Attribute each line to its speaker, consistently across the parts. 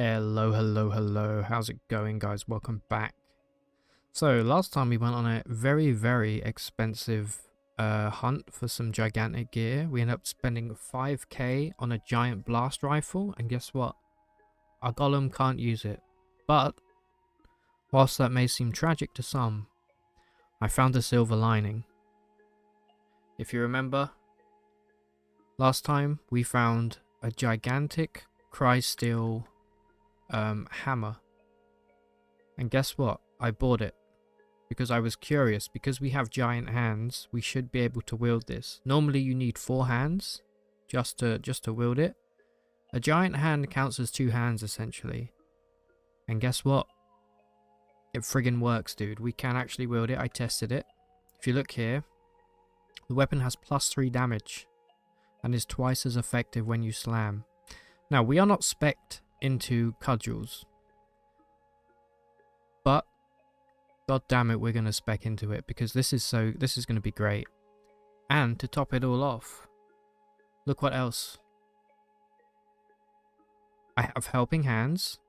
Speaker 1: Hello, hello, hello. How's it going, guys? Welcome back. So, last time we went on a very, very expensive hunt for some gigantic gear. We ended up spending 5k on a giant blast rifle, and guess what? Our golem can't use it. But, whilst that may seem tragic to some, I found a silver lining. If you remember, last time we found a gigantic crysteel hammer. And guess what? I bought it because I was curious. Because we have giant hands, we should be able to wield this. Normally you need 4 hands just to wield it. A giant hand counts as 2 hands essentially. And guess what? It friggin' works, dude. We can actually wield it. I tested it. If you look here, the weapon has +3 damage and is twice as effective when you slam. Now, we are not spec'd into cudgels, but god damn it, we're going to spec into it because this is going to be great. And to top it all off, look what else. I have helping hands,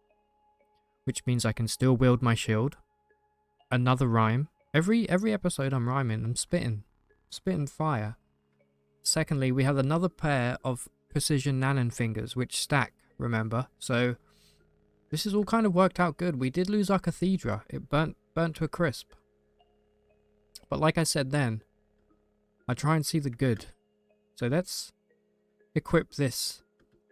Speaker 1: which means I can still wield my shield. Another rhyme. Every episode I'm rhyming, I'm spitting fire. Secondly, we have another pair of precision nanon fingers which stack, remember? So this is all kind of worked out good. We did lose our cathedra. It burnt to a crisp. But like I said then, I try and see the good. So let's equip this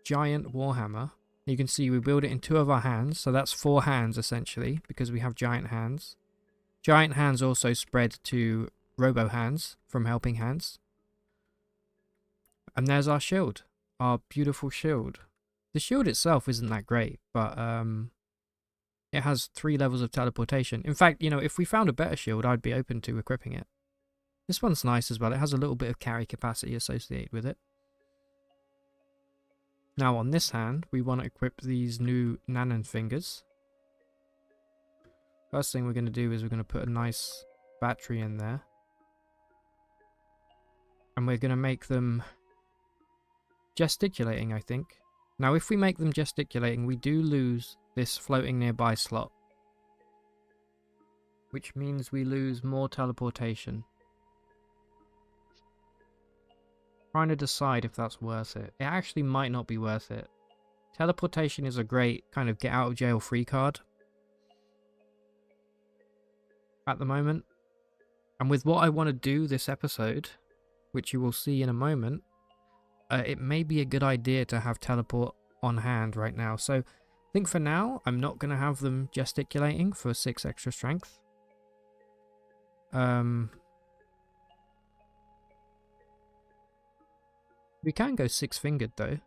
Speaker 1: giant warhammer. You can see we build it in 2 of our hands. So that's 4 hands essentially because we have giant hands. Giant hands also spread to robo hands from helping hands. And there's our shield. Our beautiful shield. The shield itself isn't that great, but it has 3 levels of teleportation. In fact, you know, if we found a better shield, I'd be open to equipping it. This one's nice as well. It has a little bit of carry capacity associated with it. Now on this hand, we want to equip these new nanon fingers. First thing we're going to do is we're going to put a nice battery in there. And we're going to make them gesticulating, I think. Now if we make them gesticulating, we do lose this floating nearby slot, which means we lose more teleportation. Trying to decide if that's worth it. It actually might not be worth it. Teleportation is a great kind of get out of jail free card at the moment. And with what I want to do this episode, which you will see in a moment, it may be a good idea to have teleport on hand right now. So I think for now, I'm not going to have them gesticulating for 6 extra strength. We can go 6-fingered though.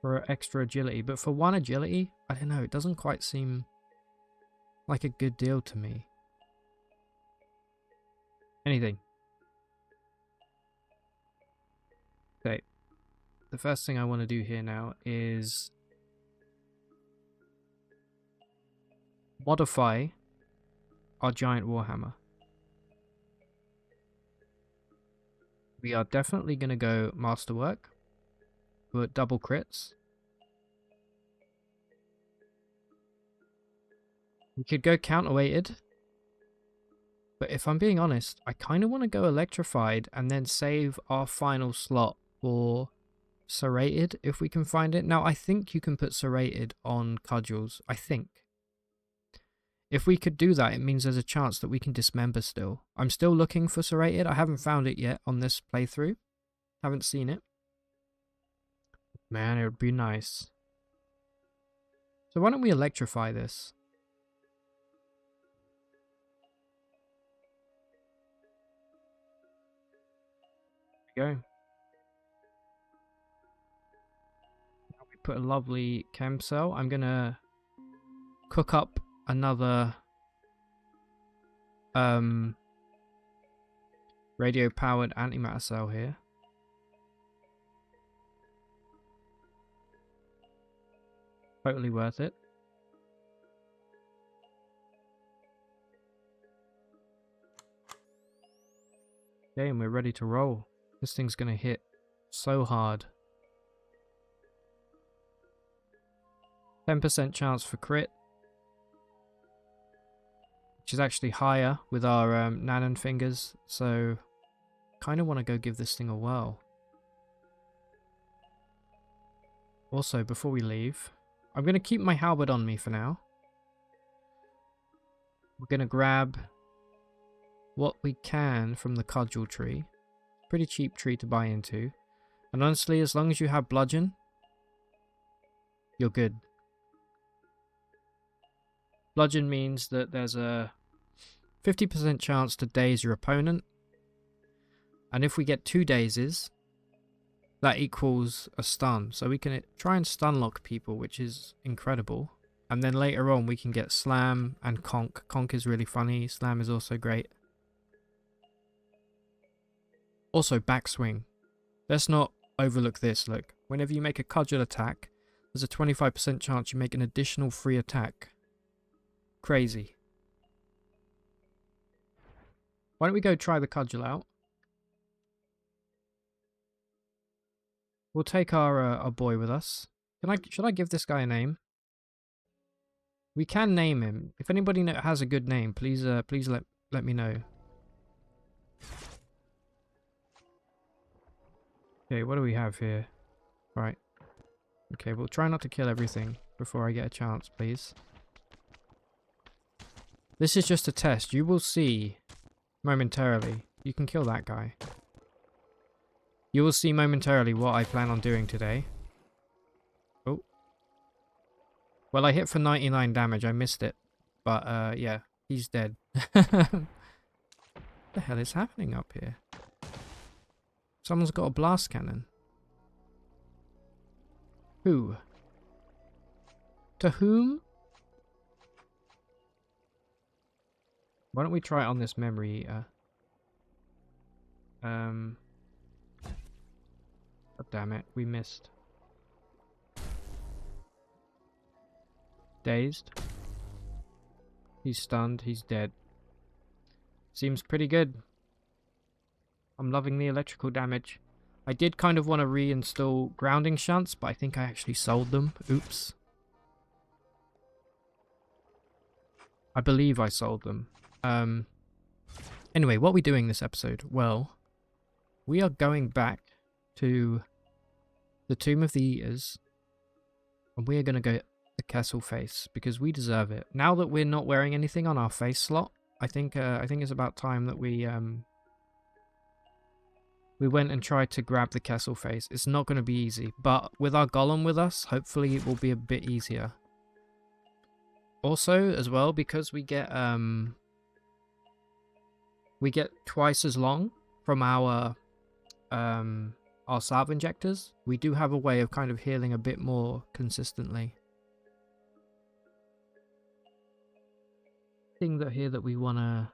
Speaker 1: For extra agility. But for 1 agility, I don't know, it doesn't quite seem like a good deal to me. Anything. Okay. The first thing I want to do here now is modify our giant warhammer. We are definitely going to go masterwork for double crits. We could go counterweighted. But if I'm being honest, I kind of want to go electrified and then save our final slot for serrated if we can find it. Now, I think you can put serrated on cudgels, I think. If we could do that, it means there's a chance that we can dismember still. I'm still looking for serrated. I haven't found it yet on this playthrough. Haven't seen it. Man, it would be nice. So why don't we electrify this? Go. We put a lovely chem cell. I'm gonna cook up another radio powered antimatter cell here. Totally worth it. Okay, and we're ready to roll. This thing's gonna hit so hard. 10% chance for crit, which is actually higher with our Nanan fingers, so kind of want to go give this thing a whirl. Also, before we leave, I'm going to keep my halberd on me for now. We're going to grab what we can from the cudgel tree. Pretty cheap tree to buy into. And honestly, as long as you have bludgeon, you're good. Bludgeon means that there's a 50% chance to daze your opponent. And if we get 2 dazes, that equals a stun. So we can try and stun lock people, which is incredible. And then later on we can get slam and conk. Conk is really funny. Slam is also great. Also backswing. Let's not overlook this. Look, whenever you make a cudgel attack, there's a 25% chance you make an additional free attack. Crazy. Why don't we go try the cudgel out? We'll take our boy with us. Should I give this guy a name? We can name him. If anybody has a good name, please let me know. Okay, what do we have here? Right. Okay, we'll try not to kill everything before I get a chance, please. This is just a test. You will see momentarily. You can kill that guy. You will see momentarily what I plan on doing today. Oh. Well, I hit for 99 damage. I missed it. But, yeah. He's dead. What the hell is happening up here? Someone's got a blast cannon. Who? To whom? Why don't we try it on this memory eater? God damn it, we missed. Dazed. He's stunned, he's dead. Seems pretty good. I'm loving the electrical damage. I did kind of want to reinstall grounding shunts, but I think I actually sold them. Oops. I believe I sold them. Anyway, what are we doing this episode? Well, we are going back to the Tomb of the Eaters, and we are going to go the Kessel face because we deserve it. Now that we're not wearing anything on our face slot, I think it's about time that we went and tried to grab the Kessel face. It's not going to be easy, but with our golem with us, hopefully it will be a bit easier. Also, as well, because we get twice as long from our salve injectors, we do have a way of kind of healing a bit more consistently. Thing that we want to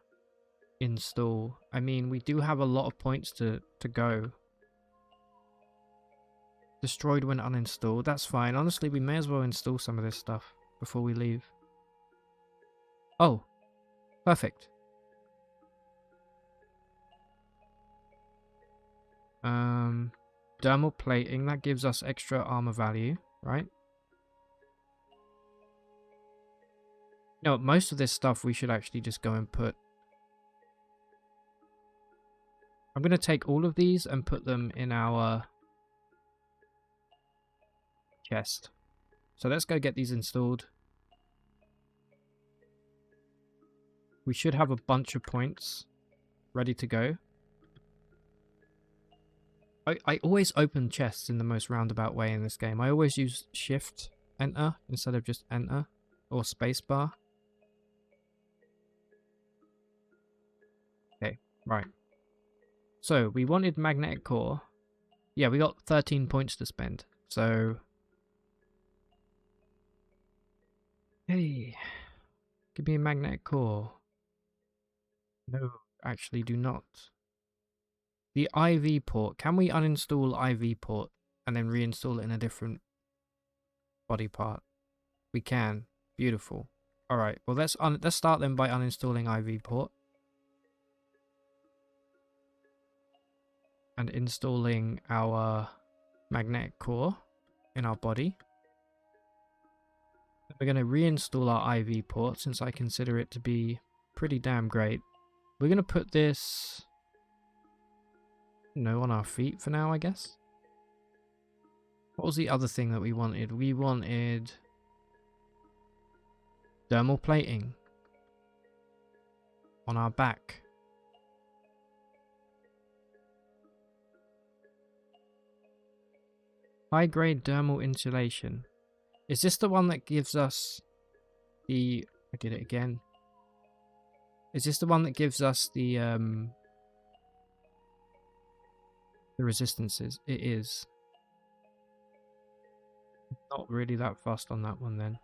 Speaker 1: install. I mean, we do have a lot of points to go. Destroyed when uninstalled. That's fine. Honestly, we may as well install some of this stuff before we leave. Oh, perfect. Dermal plating, that gives us extra armor value, right? No, most of this stuff we should actually just go and put. I'm going to take all of these and put them in our chest. So let's go get these installed. We should have a bunch of points ready to go. I always open chests in the most roundabout way in this game. I always use shift enter instead of just enter or spacebar. Okay, right. So we wanted magnetic core. Yeah, we got 13 points to spend. So hey, give me a magnetic core. No, actually do not. The IV port. Can we uninstall IV port and then reinstall it in a different body part? We can. Beautiful. All right. Well, let's start then by uninstalling IV port and installing our magnetic core in our body. We're going to reinstall our IV port since I consider it to be pretty damn great. We're going to put this, on our feet for now, I guess. What was the other thing that we wanted? We wanted thermal plating on our back. High grade thermal insulation. Is this the one that gives us the... I did it again. Is this the one that gives us the resistances? It is. Not really that fast on that one then.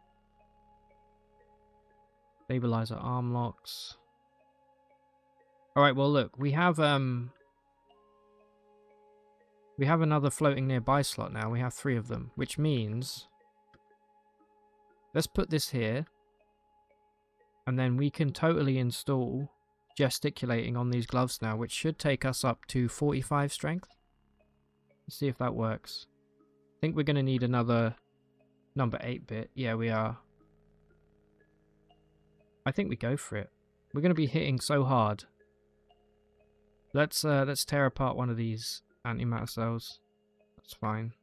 Speaker 1: Stabilizer arm locks. Alright, well look, we have another floating nearby slot now. We have 3 of them, which means let's put this here, and then we can totally install gesticulating on these gloves now, which should take us up to 45 strength. Let's see if that works. I think we're going to need another number 8-bit. Yeah, we are. I think we go for it. We're going to be hitting so hard. Let's tear apart one of these antimatter cells. That's fine.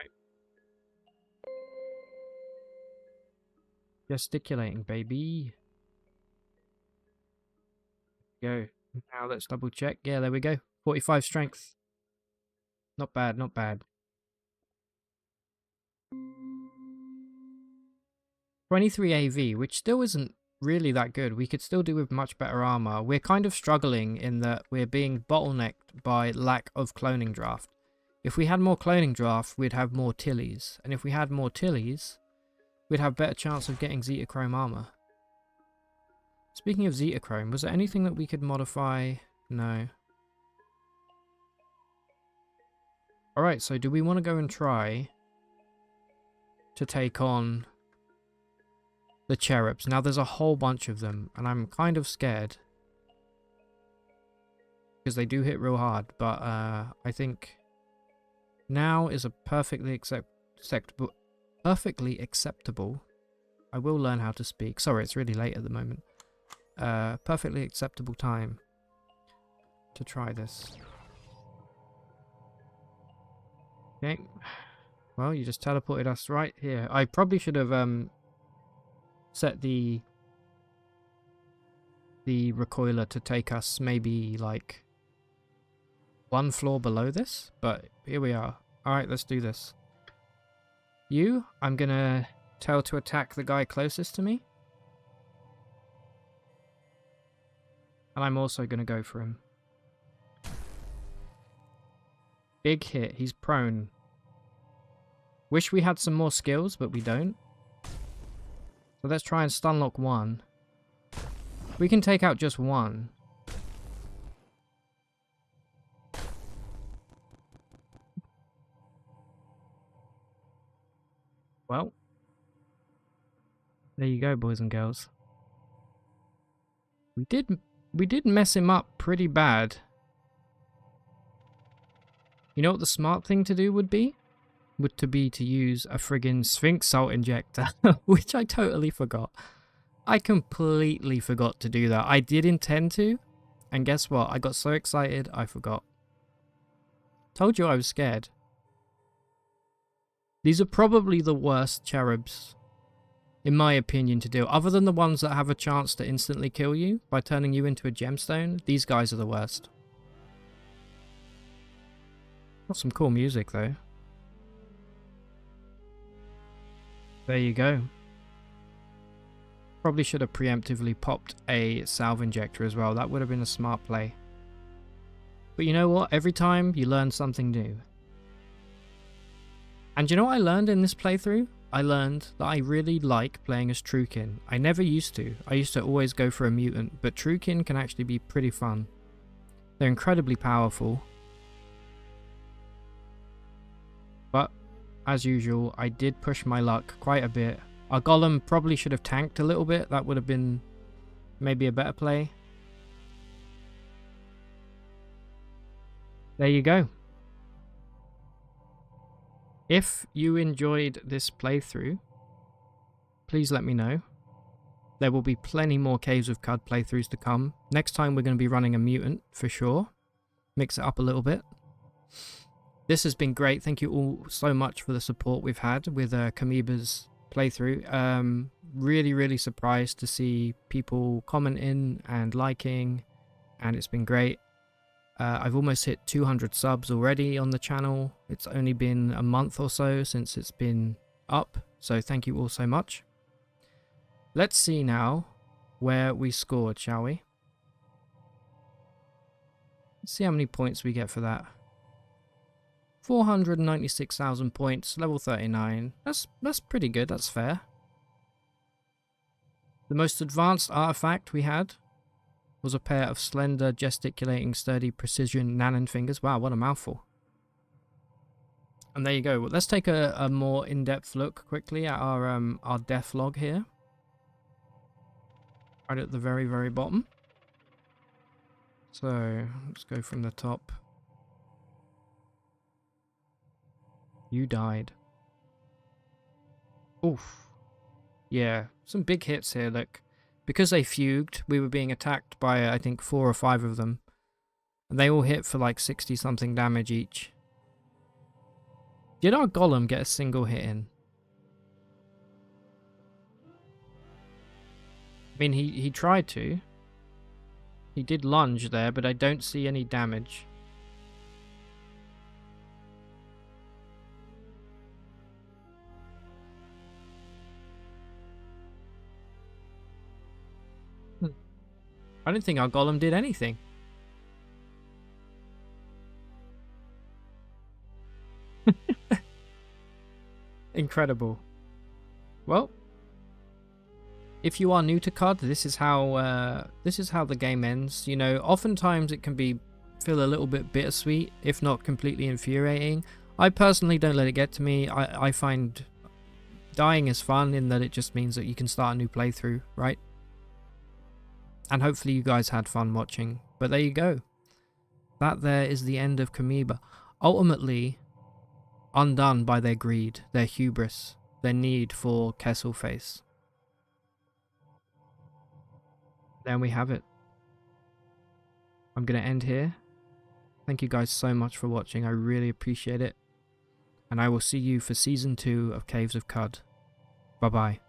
Speaker 1: Right. Gesticulating, baby. Go. Now let's double check. Yeah, there we go. 45 strength. Not bad, not bad. 23 AV, which still isn't really that good. We could still do with much better armor. We're kind of struggling in that we're being bottlenecked by lack of cloning draft. If we had more cloning draft, we'd have more tillies. And if we had more tillies, we'd have better chance of getting Zetachrome armor. Speaking of Zetachrome, was there anything that we could modify? No. Alright, so do we want to go and try to take on the cherubs? Now there's a whole bunch of them, and I'm kind of scared because they do hit real hard, but I think now is a perfectly acceptable. I will learn how to speak. Sorry, it's really late at the moment. Perfectly acceptable time to try this. Okay. Well, you just teleported us right here. I probably should have set the recoiler to take us maybe like 1 floor below this, but here we are. Alright, let's do this. I'm gonna tell to attack the guy closest to me. And I'm also gonna go for him. Big hit, he's prone. Wish we had some more skills, but we don't. So let's try and stunlock 1. We can take out just 1. Well, there you go, boys and girls. We did mess him up pretty bad. You know what the smart thing to do would be? To use a friggin' Sphinx Salt Injector, which I totally forgot. I completely forgot to do that. I did intend to, and guess what? I got so excited, I forgot. Told you I was scared. These are probably the worst cherubs, in my opinion, to deal. Other than the ones that have a chance to instantly kill you by turning you into a gemstone, these guys are the worst. Got some cool music, though. There you go. Probably should have preemptively popped a salve injector as well. That would have been a smart play. But you know what? Every time you learn something new. And you know what I learned in this playthrough? I learned that I really like playing as Truekin. I never used to. I used to always go for a mutant, but Truekin can actually be pretty fun. They're incredibly powerful. But as usual, I did push my luck quite a bit. Our golem probably should have tanked a little bit. That would have been maybe a better play. There you go. If you enjoyed this playthrough, please let me know. There will be plenty more Caves of Cud playthroughs to come. Next time we're going to be running a mutant for sure. Mix it up a little bit. This has been great. Thank you all so much for the support we've had with Camiba's playthrough. Really, really surprised to see people commenting and liking, and it's been great. I've almost hit 200 subs already on the channel. It's only been a month or so since it's been up, so thank you all so much. Let's see now where we scored, shall we? Let's see how many points we get for that. 496,000 points, level 39. That's pretty good, that's fair. The most advanced artifact we had was a pair of slender, gesticulating, sturdy, precision Nanan fingers. Wow, what a mouthful. And there you go. Well, let's take a more in-depth look quickly at our death log here. Right at the very, very bottom. So, let's go from the top. You died. Oof. Yeah, some big hits here, look. Because they fugued, we were being attacked by, I think, 4 or 5 of them. And they all hit for like 60-something damage each. Did our golem get a single hit in? I mean, he tried to. He did lunge there, but I don't see any damage. I don't think our golem did anything. Incredible. Well, if you are new to COD, this is how the game ends. You know, oftentimes it can feel a little bit bittersweet, if not completely infuriating. I personally don't let it get to me. I find dying is fun in that it just means that you can start a new playthrough, right? And hopefully you guys had fun watching. But there you go. That there is the end of Camiba. Ultimately, undone by their greed, their hubris, their need for Kesselface. There we have it. I'm going to end here. Thank you guys so much for watching. I really appreciate it. And I will see you for Season 2 of Caves of Cud. Bye-bye.